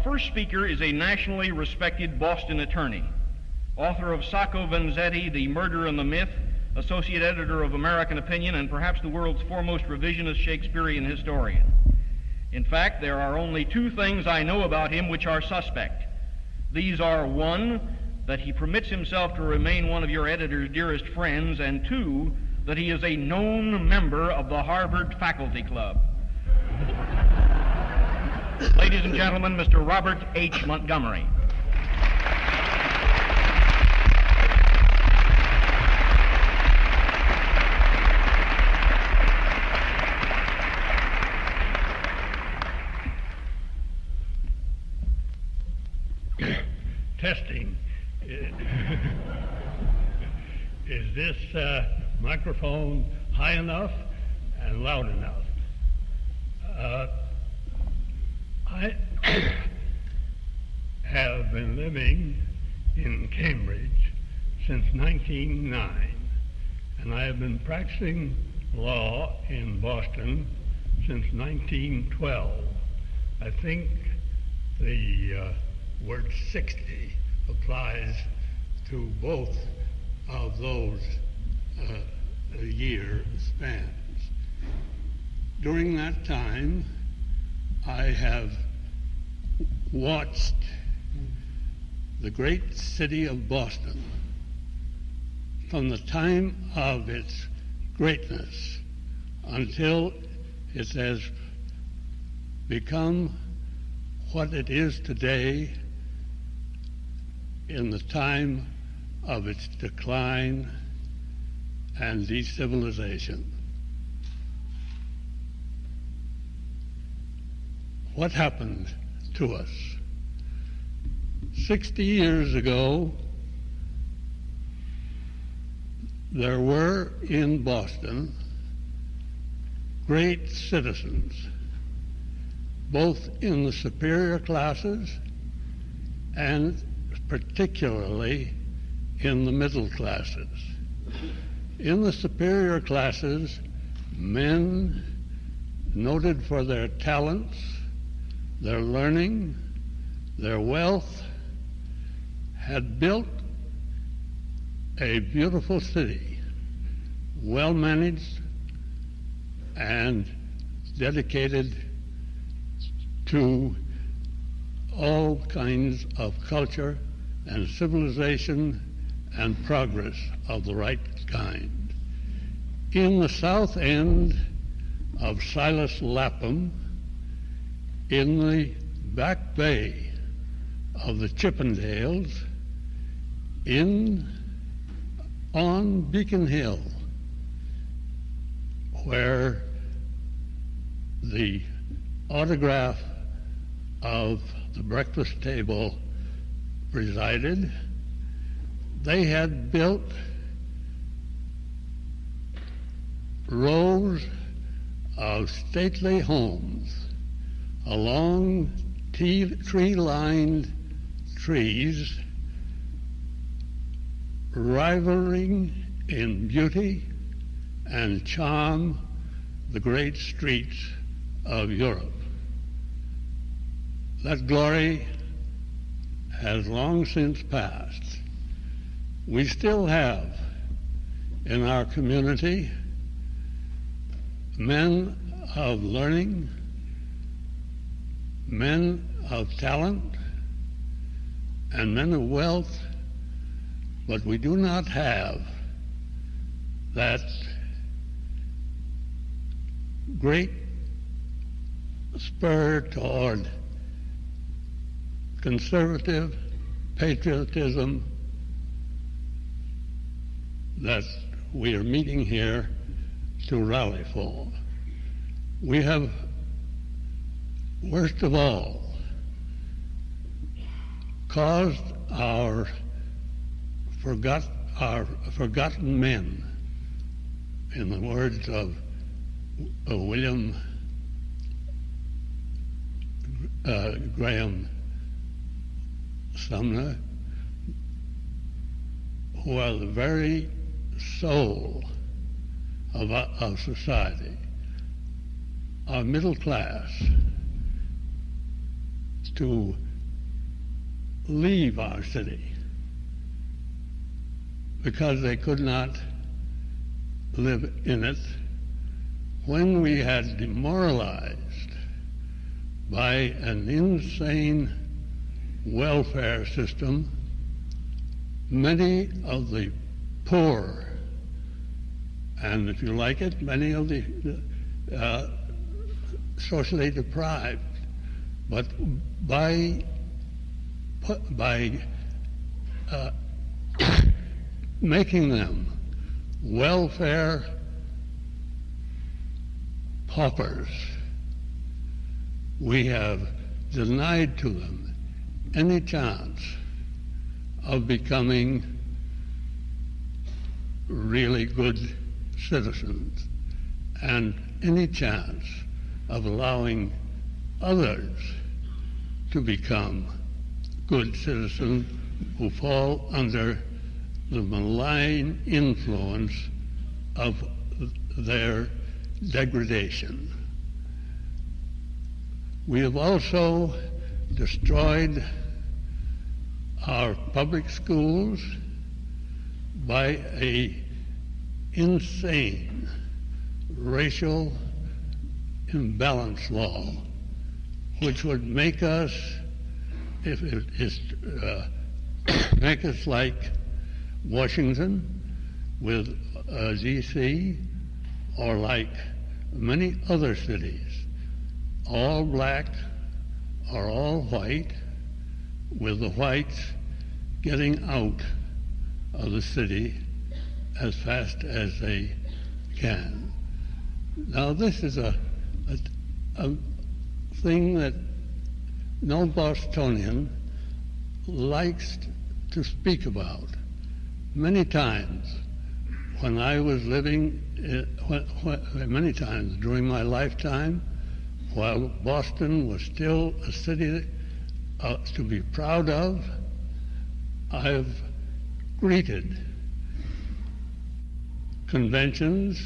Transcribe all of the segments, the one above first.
first speaker is a nationally respected Boston attorney, author of Sacco Vanzetti, The Murder and the Myth, associate editor of American Opinion, and perhaps the world's foremost revisionist Shakespearean historian. In fact, there are only two things I know about him which are suspect. These are, one, that he permits himself to remain one of your editor's dearest friends, and two, that he is a known member of the Harvard Faculty Club. Ladies and gentlemen, Mr. Robert H. Montgomery. Testing. Is this microphone high enough and loud enough? I have been living in Cambridge since 1909, and I have been practicing law in Boston since 1912. I think the word 60 applies to both of those year spans. During that time, I have watched the great city of Boston from the time of its greatness until it has become what it is today in the time of its decline and decivilization. What happened to us? 60 years ago, there were in Boston great citizens, both in the superior classes and particularly in the middle classes. In the superior classes, men noted for their talents, their learning, their wealth, had built a beautiful city, well managed and dedicated to all kinds of culture and civilization and progress of the right kind. In the south end of Silas Lapham, in the back bay of the Chippendales, on Beacon Hill, where the autograph of the breakfast table presided, they had built rows of stately homes along tree-lined trees, rivaling in beauty and charm the great streets of Europe. That glory has long since passed. We still have in our community men of learning, men of talent, and men of wealth, but we do not have that great spur toward conservative patriotism that we are meeting here to rally for. We have, worst of all, caused our forgotten men, in the words of William Graham Sumner, who are the very soul of society, our middle class, to leave our city because they could not live in it when we had demoralized by an insane welfare system many of the poor, and if you like it, many of the socially deprived, but by making them welfare paupers, we have denied to them any chance of becoming really good citizens and any chance of allowing others to become good citizens who fall under the malign influence of their degradation. We have also destroyed our public schools by an insane racial imbalance law, which would make us, make us like Washington with D.C., or like many other cities, all black or all white, with the whites getting out of the city as fast as they can. Now, this is a thing that no Bostonian likes to speak about. Many times when I was living, many times during my lifetime, while Boston was still a city to be proud of, I've greeted conventions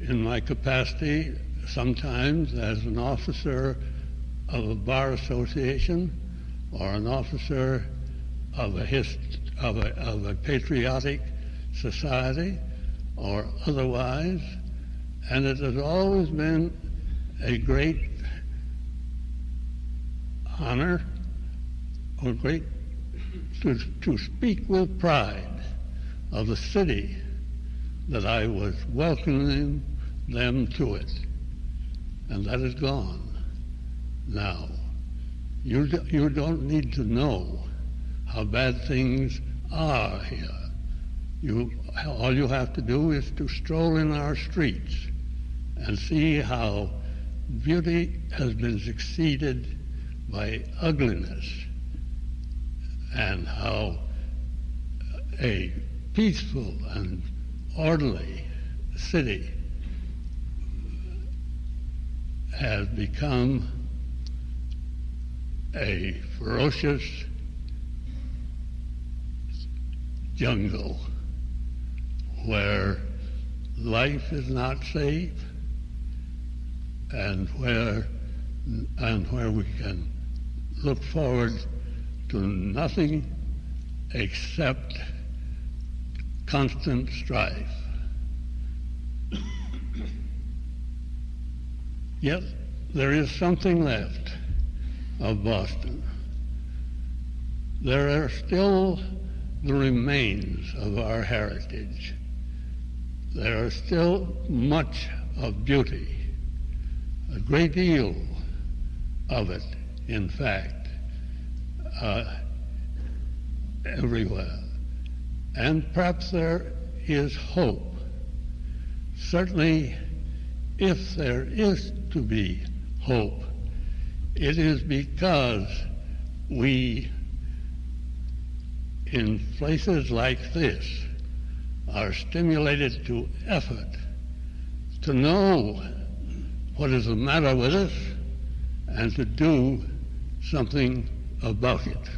in my capacity, sometimes as an officer of a bar association or an officer of a patriotic society or otherwise, and it has always been a great honor or great to speak with pride of the city that I was welcoming them to it. And that is gone now. You don't need to know how bad things are here. All you have to do is to stroll in our streets and see how beauty has been succeeded by ugliness, and how a peaceful and orderly city has become a ferocious jungle where life is not safe and where we can look forward to nothing except constant strife. Yet there is something left of Boston. There are still the remains of our heritage. There are still much of beauty, a great deal of it, in fact, everywhere. And perhaps there is hope. Certainly, if there is to be hope, it is because we, in places like this, are stimulated to effort, to know what is the matter with us, and to do something about it.